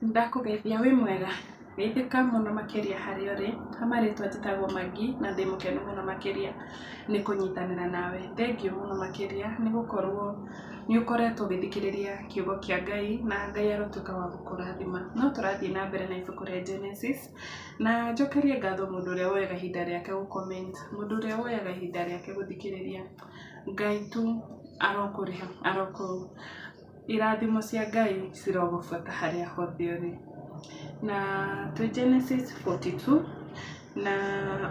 Ndakugeithia wi mwega geithika muno makiria hari uri amaritwa njitagwo Magi na ndi mukenu muno makiria ni kunyitanira nawe. Thengiu muno makiria ni gukorwo ni ukoretwo ugithikiriria kiugo kia Ngai na Ngai arotuika wa gukurathima. No turathie na mbere na ibuku ria Genesis na njokerie ngatho mundu uria woyaga ihinda riake gu comment, mundu uria woyaga ihinda riake guthikiriria. Ngai tu arokuriha irathimo cia Ngai cirogũbuata haria hothe uri. Na tu Genesis 42 na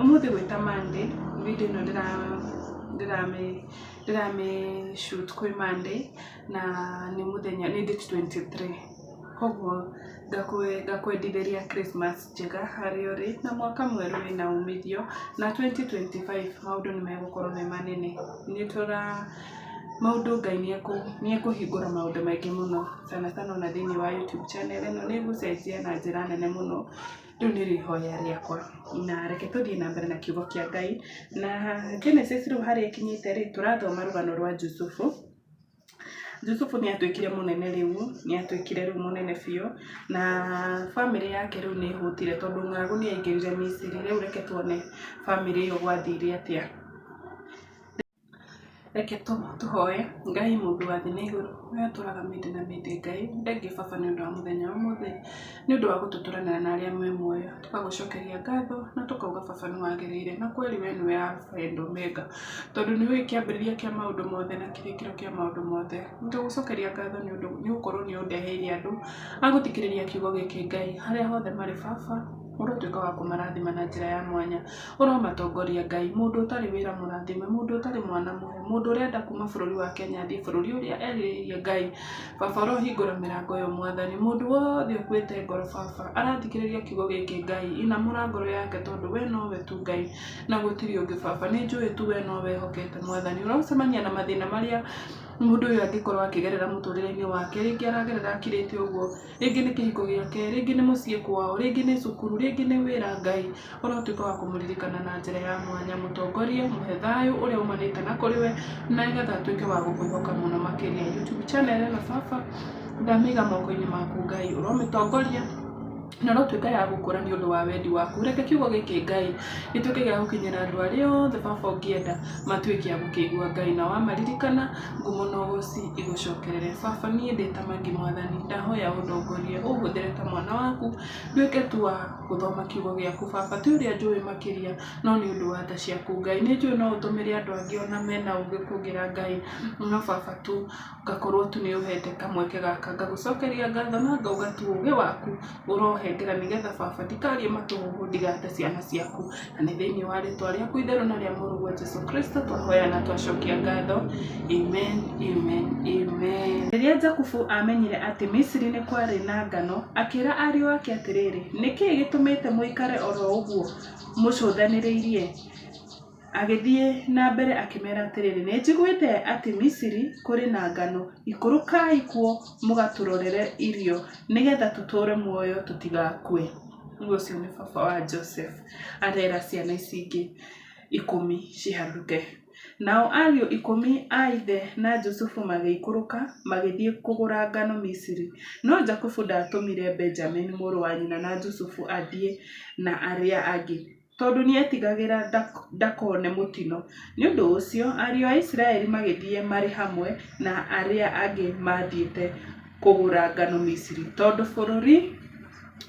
umuthi gwita Monday, video ino ndirame shoot kwi Monday na ni muthenya ni date 23. Koguo ngakwendithĩria Christmas njega harĩa ũrĩ na mwaka mwerũ wĩna umithio na 2025 maũndũ nĩ megũkorwo me manene. Maũndũ Ngai nĩ ekũhingũra maũndũ maingĩ mũno sana ona thĩinĩ wa YouTube channel ĩno nĩ ĩgũcenjia na njĩra nene mũno. Rĩu nĩ rĩhoya rĩakwa na reke tũthiĩ na mbere na kiugo kĩa Ngai. Na Genesis rĩu harĩa ĩkinyĩte rĩ, tũrathoma rũgano rwa Jusufu. Jusufu nĩ atuĩkire mũnene rĩu, nĩ atuĩkire rĩu mũnene biũ na family yake rĩu nĩ ĩhũtire tondũ ng'aragu nĩ yaingĩrire Misiri. Rĩu reke tuone family ĩyo gwathire atĩa. Reke tuhoe. Ngai mũndũ wa thĩ na igũrũ, we ũtũraga mĩndĩ na mĩndĩ. Ngai thengiũ baba nĩ ũndũ wa mũthenya wa ũmũthĩ, nĩ ũndũ wa gũtũtũranĩra na arĩa me muoyo. Tũkagũcokeria ngatho na tũkauga baba nĩ wagĩrĩire na kweli we nĩwe Alpha and Omega, tondũ nĩ ũĩ kĩambĩrĩria kĩa maũndũ mothe na kĩrĩkĩro kĩa maũndũ mothe. Nĩtũgũcokeria ngatho nĩ gũkorwo nĩ ũndeheire andũ a gũthikĩrĩria kiugo gĩkĩ. Ngai harĩa hothe marĩ baba ũrotuĩka wa kũmarathima na njĩra ya mwanya. Ũromatongoria Ngai, mũndũ ũtarĩ wĩra mũrathime, mũndũ ũtarĩ mwana muoyo, mũndũ ũrenda kuma bũrũri wa Kenya athiĩ bũrũri ũrĩa erirĩirie. Ngai baba ũrohingũra mĩrango ĩyo Mwathani. Mũndũ wothe ũkuĩte ngoro baba arathikĩrĩria kiugo gĩkĩ Ngai, inamũra ngoro yake tondũ we nowe tu Ngai na gũtirĩ ũngĩ baba. Nĩ njũĩ tu we nowe hokete Mwathani. Ũrocemania na mathĩna marĩa mũndũ ũyũ angĩkorwo akĩgerera mũtũrĩre-inĩ wake. Rĩngĩ aragerera akirĩte ũguo, rĩngĩ nĩ kĩhiko gĩake, rĩngĩ nĩ mũciĩ kwao, rĩngĩ nĩ cukuru, rĩngĩ nĩ wĩra. Ngai ũrotuĩka wa kũmũririkana na njĩra ya mwanya. Mũtongorie, mũhe thayũ ũrĩa umanĩte na kũrĩ we na nĩgetha atuĩke wa gũkwĩhoka mũno makĩria. YouTube channel ĩno baba ndamĩiga moko-inĩ maku Ngai, ũromĩtongoria na ũrotuĩka ya gũkũra nĩ ũndũ wa wendi waku. Reke kiugo gĩkĩ Ngai gĩtuĩke gĩa gũkinyĩra andũ arĩa othe baba ũngĩenda matuĩke a gũkĩigua Ngai, na wamaririkana ngumo na ũgooci igũcokerere. Baba niĩ ndĩ ta Magi Mwathani, ndahoya ũndongorie, ũhũthĩre ta mwana waku, nduĩke tu wa gũthoma kiugo gĩaku baba. Ti ũrĩa njũĩ makĩria no nĩ ũndũ wa tha ciaku Ngai. Nĩ njũĩ no ũtũmĩre andũ angĩ ona mena ũgĩ kũngĩra Ngai, no baba tu ngakorwo tu nĩ ũhete kamweke gaka. Ngagũcokeria ngatho na ngauga tu ũgĩ waku ũrohengera nĩgetha baba ndikarie matũhũhũ ndigate ciana ciaku. Na nĩ thĩinĩ wa rĩtwa rĩaku itherũ na rĩa mũrũguo Jesũ Kristo twahoya na twacokia ngatho. Amen, amen, amen. Rĩrĩa Jakubu amenyire atĩ Misiri nĩ kwarĩ na ngano, akĩra ariũ ake atĩrĩrĩ, nĩkĩĩ gĩtũmĩte mũikare oro ũguo mũcũthanĩrĩirie? Agĩthiĩ na mbere akĩmera atĩrĩrĩ, nĩ njiguĩte atĩ Misiri kũrĩ na ngano, ikũrũkai kuo mũgatũrorere irio nĩgetha tũtũũre muoyo tũtigakue. Ũcio nĩ baba wa Joseph arera ciana ici ingĩ 10 ciharũke. Nao ariũ 10 a ithe na Jusufu magĩikũrũka magĩthiĩ kũgũra ngano Misiri. No Jakubu ndatũmire Benjamin mũrũ wa nyina na Jusufu athiĩ na arĩa angĩ, tondũ nĩ etigagĩra ndakone mũtino. Nĩ ũndũ ũcio ariũ a Isiraeli magĩthiĩ marĩ hamwe na arĩa angĩ mathiĩte kũgũra ngano Misiri, tondũ bũrũri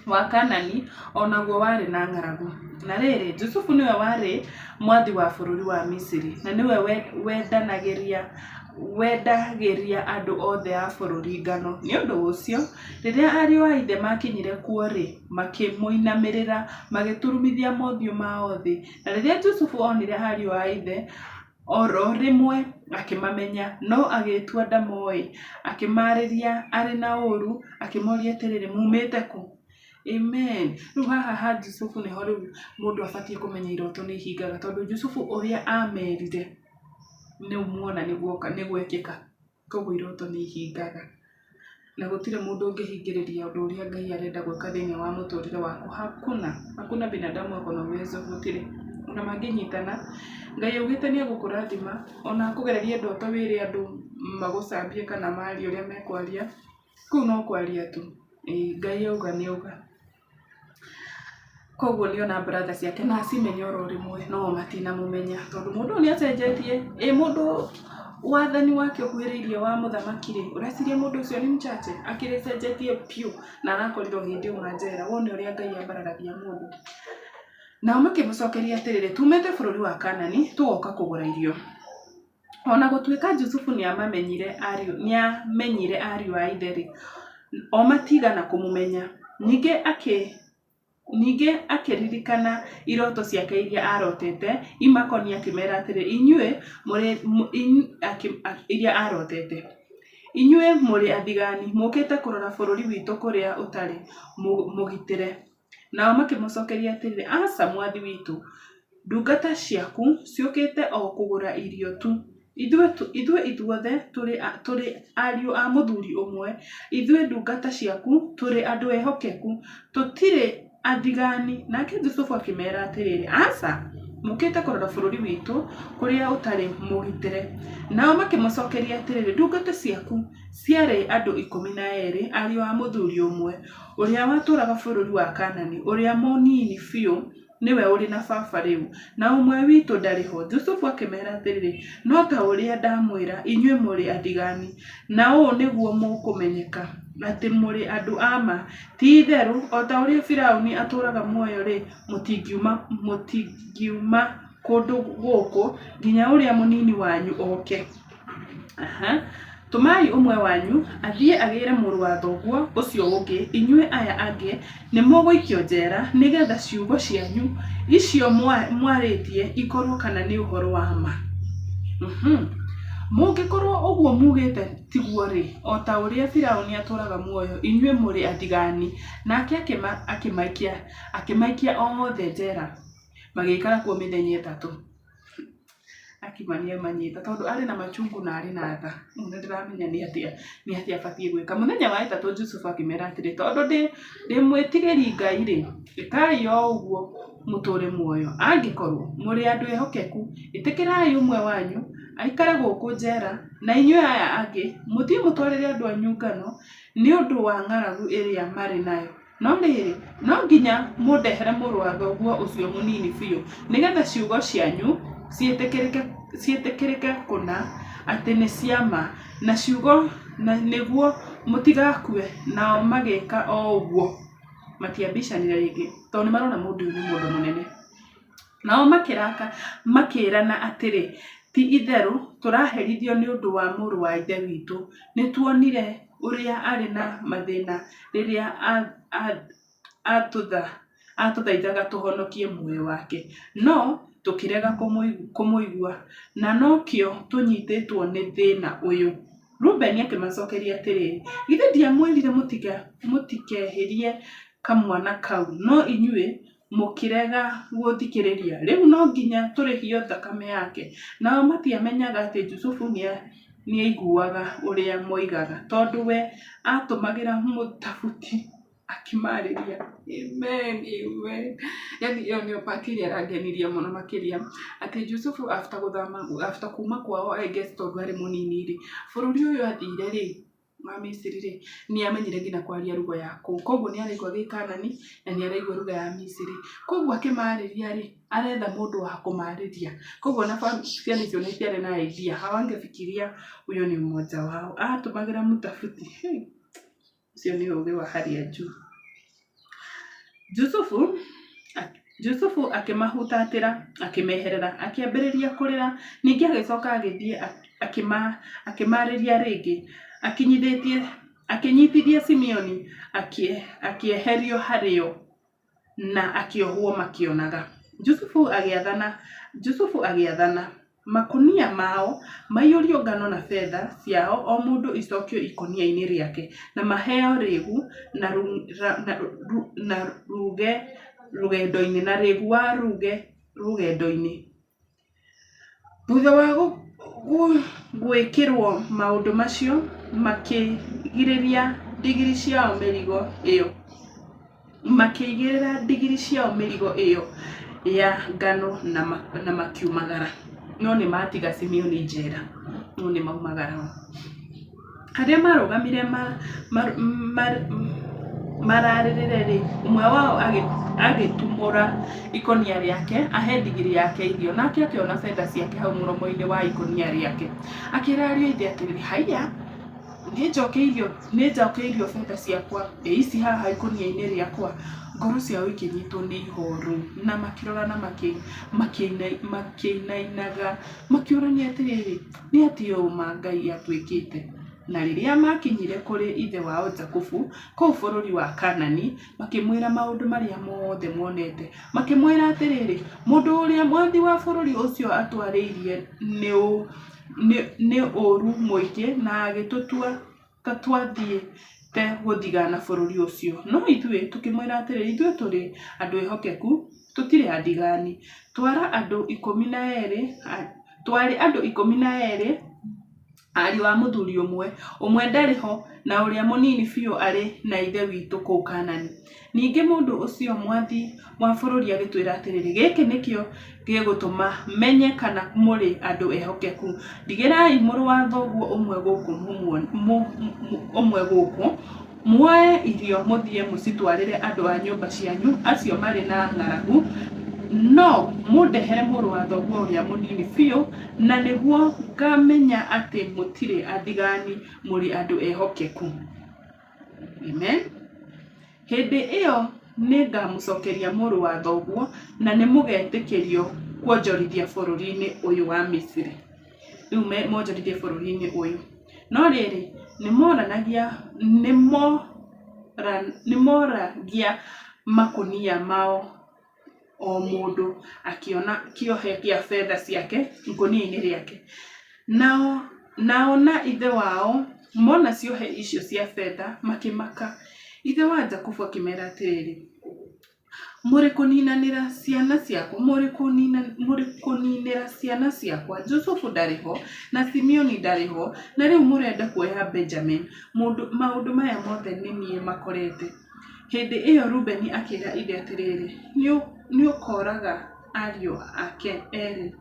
wa Kanani onaguo warĩ na ng'aragu. Na rĩrĩ Jusufu nĩwe warĩ mwathi wa bũrũri wa Misiri na nĩwe wendagĩria andũ othe a bũrũri ngano. Nĩ ũndũ ũcio rĩrĩa ariũ a ithe makinyire kuo rĩ, makĩmũinamĩrĩra magĩturumithia mothiũ mao thĩ. Na rĩrĩa Jusufu onire ariũ a ithe oro rĩmwe akĩmamenya, no agĩtua ndamoĩ, akĩmarĩria arĩ na ũũru, akĩmoria atĩrĩrĩ, mumĩte kũ? Amen. Rĩu haha ha Jusufu nĩho rĩu mũndũ abatiĩ kũmenya iroto nĩ ihingaga, tondũ Jusufu ũrĩa amerire nĩ muona nĩ gwekĩka. Koguo iroto nĩ ihingaga na gũtirĩ mũndũ ũngĩhingĩrĩria ũndũ ũrĩa Ngai arenda gwĩka thĩinĩ wa mũtũrĩre waku. Hakuna binadamu ako na uwezo, gũtirĩ. Ona mangĩnyitana Ngai augĩte nĩ egũkũrathima, ona akũgererie ndoto wĩre andũ magũcambie kana marie ũrĩa mekwaria, kũu no kwaria tu. Ngai auga nĩ auga. Koguo nĩona brother ciake na acimenya oro rimwe no matinamũmenya tondũ mũndũ nĩ acenjetie. Mũndũ wathani wake ũkuhĩrĩirie wa mũthamaki rĩ, ũreciria mũndũ ũcio nĩ mchache akĩrĩcenjetie piũ na arakorirwo hĩndĩ ũmwe njera. Wone ũrĩa Ngai ambararagia mũndũ. Nao makĩmũcokeria atĩrĩrĩ, tumĩte bũrũri wa Kanani tũgoka kũgũra irio. Ona gũtuĩka Jusufu nĩamenyire ariũ a ithe rĩ, o matigana kũmũmenya. Ningĩ akĩririkana iroto ciake iria arotete, imakoni akĩmera atĩrĩ, iria arotete, inyuĩ mũrĩ athigani mũkĩte kũrora bũrũri witũ kũrĩa ũtarĩ mũgitĩre. Nao makĩmũcokeria atĩrĩ, aca mwathi witũ, ndungata ciaku ciũkĩte o kũgũra irio tu. Ithuothe tũrĩ ariũ a mũthuri ũmwe, ithuĩ ndungata ciaku tũrĩ andũ ehokeku, tũtirĩ athigani. Nake Jusufu akĩmera atĩrĩrĩ, aca mũkĩte kũrora bũrũri witũ kũrĩa ũtarĩ mũgitĩre. Nao makĩmũcokeria atĩrĩrĩ, ndungata ciaku ciarĩ andũ 12, ariũ a mũthuri ũmwe, ũrĩa watũraga bũrũri wa Kanani, ũrĩa mũnini biũ niwe ũrĩ na baba rĩu, na ũmwe witũ ndarĩ ho. Jusufu akĩmera atĩrĩrĩ, no ta ũrĩa ndamwĩra, inyuĩ mũrĩ athigani, na ũũ nĩguo mũkũmenyeka atĩ mũrĩ andũ a ma. Ti itherũ o ta ũrĩa Firaũni atũraga muoyo rĩ, mũtingiuma kũndũ gũkũ nginya ũrĩa mũnini wanyu oke. Tũmai ũmwe wanyu athiĩ agĩre mũrũ wa thoguo ũcio ũngĩ, inyuĩ aya angĩ nĩ mũgũikio njera, nĩgetha ciugo cianyu icio mwarĩtie ikorwo kana nĩ ũhoro wa ma. Mũngĩkorwo ũguo mugĩte tiguo rĩ, o ta ũrĩa Firaũni atũraga muoyo, inyuĩ mũrĩ athigani. Nake akĩmaikia othe njera, magĩikara kuo mĩthenya 3. Akimania manyita tondũ arĩ na machungu na arĩ na tha. Ndĩramenya nĩ atĩa abatiĩ gwĩka. Mũthenya wa 3 Jusufu akĩmera atĩrĩ, tondũ ndĩmwĩtigĩri Ngai rĩ, ĩkai o ũguo mũtũre muoyo. Angĩkorwo mũrĩ andũ ehokeku, ĩtĩkĩrai ũmwe wanyu aikare gũkũ njera, na inyuĩ aya angĩ mũthiĩ mũtwarĩre andũ anyu ngano nĩ ũndũ wa ng'aragu ĩrĩa marĩ nayo. No rĩrĩ, no nginya mũndehere mũrũ wa thoguo ũcio mũnini biũ, nĩgetha ciugo cianyu ciĩtĩkĩrĩke kũna atĩ nĩ ciama, na ciugo nĩguo mũtigakue. Nao magĩka o ũguo, matiambicanire rĩngĩ tondũ nĩ marona mũndũ ũyũ nĩ mũndũ mũnene. Nao makĩrana atĩrĩ, ti itherũ tũraherithio nĩ ũndũ wa mũrũ wa ithe witũ. Nĩ tuonire ũrĩa arĩ na mathĩna rĩrĩa atũthaithaga tũhonokie muoyo wake, no tũkĩrega kũmũigua, na nokĩo tũnyitĩtwo nĩ thĩna ũyũ. Rubeni akĩmacokeria atĩrĩ, githĩ ndiamwĩrire mũtikehĩrie kamwana kau, no inyuĩ mũkĩrega gũthikĩrĩria. Rĩu no nginya tũrĩhio thakame yake. Nao matiamenyaga atĩ Jusufu nĩ aiguaga ũrĩa moigaga, tondũ we atũmagĩra mũtabuti akimarĩria. Amen. Yani ĩyo nĩyo part ĩrĩa ĩrangenirie mũno makĩria, atĩ Jusufu after kuma kwao tondũ arĩ mũnini rĩ, bũrũri ũyũ athire rĩ, wa Misiri rĩ, nĩ amenyire nginya kwaria lugha ya kũu. Koguo nĩ araigua Gĩkanani na nĩ araigua lugha ya Misiri. Koguo akĩmarĩria rĩ, aretha mũndũ wa kũmarĩria. Koguo na ciana icio nĩ ciarĩ na idea, hawangefikiria huyo ni mmoja wao. Atũmagĩra mũtabuti. Ũcio nĩ ũũgĩ wa hali ya juu. Jusufu akĩmahutatĩra, akĩmeherera, akĩambĩrĩria kũrĩra. Ningĩ agĩcoka agĩthiĩ akĩmarĩria rĩngĩ, akĩnyitithia Simeoni, akĩeherio harĩo na akĩohwo makĩonaga. Jusufu agĩathana makunia mao maiyũrio ngano na fedha ciao, o mũndũ icokio ikonia-inĩ rĩake, na maheo rĩgu na ruge rũgendo-inĩ, na rĩgu wa ruge rũgendo-inĩ. Thutha wa gwĩkĩrwo maũndũ macio, makĩigĩrĩra ndigiri ciao mĩrigo ĩyo ya ngano na makiumagara. No nĩ matiga Simeoni njera, no nĩ maumagara. Harĩa marũgamire mararĩrĩre rĩ, ũmwe wao agĩtumũra ikonia rĩake ahe ndigiri yake irio, nake akĩona benda ciake hau mũromo-inĩ wa ikonia rĩake. Akĩra ariũ ithe atĩrĩrĩ, haiya nĩ njokeirio benda ciakwa ici haha ikonia-inĩ rĩakwa. Ngoro ciao ikĩnyitwo nĩ ihoru na makĩrorana makĩinainaga makĩũrania atĩrĩrĩ, nĩ atĩa ũma Ngai atwĩkĩte? Na rĩrĩa makinyire kũrĩ ithe wao Jakubu kũu bũrũri wa Kanani, makĩmwĩra maũndũ marĩa mothe monete. Makĩmwĩra atĩrĩrĩ, mũndũ ũrĩa mwathi wa bũrũri ũcio atwarĩirie nĩ ũru mũingĩ na agĩtũtua twathiĩ gũthigana bũrũri ũcio. No ithuĩ tũkĩmwĩra atĩrĩrĩ, ithuĩ tũrĩ andũ ehokeku, tũtirĩ adigani. Twarĩ andũ 12 ariũ a mũthuri ũmwe ndarĩ ho, na ũrĩa mũnini biũ arĩ na ithe witũ kũu Kanani. Ningĩ mũndũ ũcio mwathi wa bũrũri agĩtwĩra atĩrĩrĩ, gĩkĩ nĩkĩo gĩgũtũma menye kana mũrĩ andũ ehokeku. Ndigĩrai mũrũ wa thoguo ũmwe gũkũ, muoe irio mũthiĩ mũcitwarĩre andũ a nyũmba cianyu acio marĩ na ng'aragu, no mũndehere mũrũ wa thoguo ũrĩa mũnini biũ, na nĩguo ngamenya atĩ mũtirĩ adigani, mũrĩ andũ ehokeku. Amen. Hĩndĩ ĩyo nĩngamũcokeria mũrũ wa thoguo na nĩmũgetĩkĩrio kuonjorithia bũrũri-inĩ ũyũ wa Misiri. Rĩu monjorithie bũrũri-inĩ ũyũ. No rĩrĩ nĩmoragia makũnia mao, o mũndũ akiona kĩohe gĩa fedha ciake ikũnia-inĩ rĩake. Nao na ithe wao mona ciohe icio cia fedha makĩmaka. Ithe wa Jakubu akĩmera atĩrĩrĩ, mũrĩ kũninanĩra ciana ciakwa. Jusufu ndarĩ ho na Simeoni ndarĩ ho, na rĩu mũrenda kuoya Benjamin. Maũndũ maya mothe nĩ niĩ makorete. Hĩndĩ ĩyo Rubeni akĩra ithe atĩrĩrĩ, nĩũkoraga ariũ ake erĩ.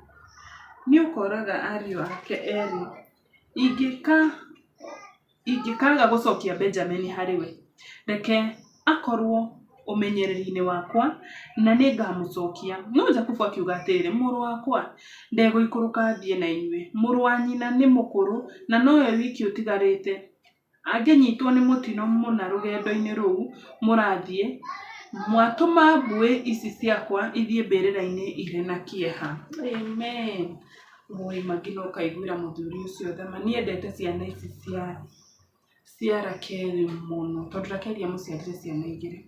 Ingĩkaga gũcokia Benjamin harĩwe, reke akorwo ũmenyereri-inĩ wakwa na nĩngamũcokia. No Jakubu akiuga atĩrĩrĩ, mũrũ wakwa ndegũikũrũka athiĩ na inyuĩ. Mũrũ wa nyina nĩ mũkũrũ na nowe wiki ũtigarĩte. Angĩnyitwo nĩ mũtino mũna rũgendo-inĩ rũu mũrathiĩ, mwatũma mbuĩ ici ciakwa ithiĩ mbĩrĩra-inĩ irĩ na kĩeha. Amen. Mũĩ mangĩ ũkaiguĩra mũthuri ũcio thama. Niĩ ndete ciana ici cia Rakeli mũno, tondũ Rakeli amũciarire ciana igĩrĩ.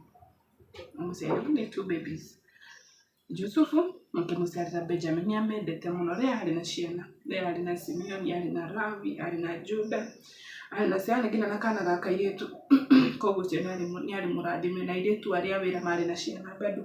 Amũciarire 2 babies. Jusufu akĩmũciarĩra Benjamin. Nĩamendete mũno. Rĩrĩa arĩ na ciana, rĩrĩa arĩ na Simeoni, arĩ na Lawi, arĩ na Juda, arĩ na ciana nginya na kana ga kairĩtu. Koguo ciana nĩ arĩ mũrathime, na airĩtu arĩa wĩra marĩ na ciana bado.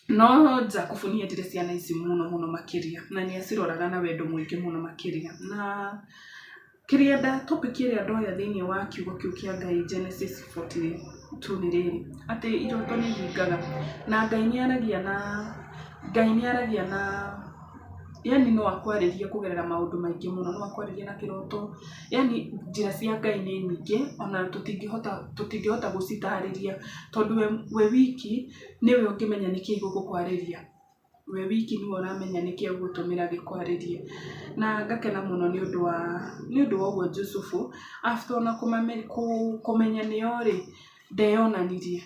No Jakubu nĩendire ciana ici mũno makĩria, na nĩaciroraga na wendo mũingĩ mũno makĩria. Na topic ĩrĩa ndoya thĩinĩ wa kiugo kĩu kĩa Ngai Genesis 42 nĩ rĩrĩ, atĩ iroto nĩ ihingaga, na Ngai nĩaragia na yani no akwarĩria kũgerera maũndũ maingĩ mũno, no akwarĩria na kĩroto. Yani njĩra cia Ngai nĩ nyingĩ, ona tũtingĩhota gũcitarĩria, tondũ we wiki nĩwe ũngĩmenya nĩkĩĩ gũkwarĩria. We wiki nĩwe ũramenya nĩkĩĩ ũgũtũmĩra gĩkwarĩrie. Na ngakena mũno nĩ ũndũ wa ũguo Jusufu after ona kũmenya nĩo rĩ, ndeyonanirie.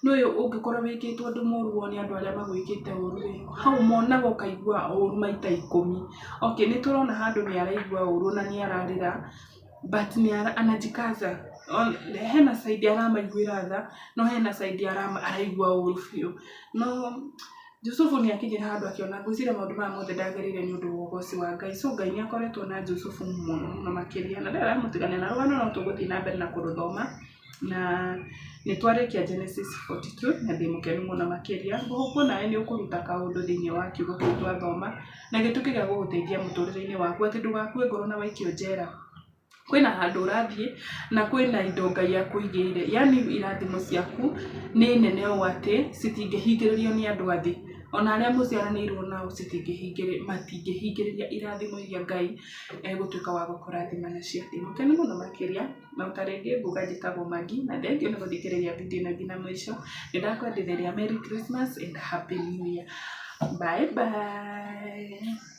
Nũĩ ũngĩkorwo wĩkĩtwo ũndũ mũru nĩ andũ arĩa magwĩkĩte ũru rĩ, hau monaga ũkaigua ũru maita 10. Okay, nĩtũrona handũ nĩaraigua ũru na nĩararĩra, but anajikaza. Hena side aramaiguĩra tha, no hena side araigua ũru biũ. No Jusufu nĩakinyire handũ akiona ngwĩciria maũndũ maya mothe ndagĩrĩire nĩ ũndũ wa ũgoci wa Ngai. So Ngai nĩakoretwo na Jusufu mũno makĩria, na rĩrĩa aramũtigania na rũgano no tũgũthiĩ na mbere na kũrũthoma, na nĩtwarĩkia Genesis 42 na ndĩmũkenu mũno makĩria. Ngũkũ nawe nĩũkũruta kaũndũ thĩinĩ wa kiugo kĩu twathoma, na gĩtuĩke gĩa gũgũteithia mũtũrĩre-inĩ waku, atĩ ndũgakue ngoro na waikio njera. Kwĩna handũ ũrathiĩ na kwĩna indo Ngai akũigĩire, yani irathimo ciaku nĩ nene ũũ atĩ citingĩhingĩrĩrio nĩ andũ athĩ. ona arĩa mũciaranĩirwo nao matingĩhingĩrĩria irathimo iria Ngai egũtuĩka wa gũkũrathima nacio. Ndĩmũkenu mũno makĩria na ũtarĩngĩ nguga njĩtagwo Maggie na thengio nĩ gũthikĩrĩria video ĩno nginya mũico. Nĩndakwendithĩria Merry Christmas and Happy New Year. Bye bye.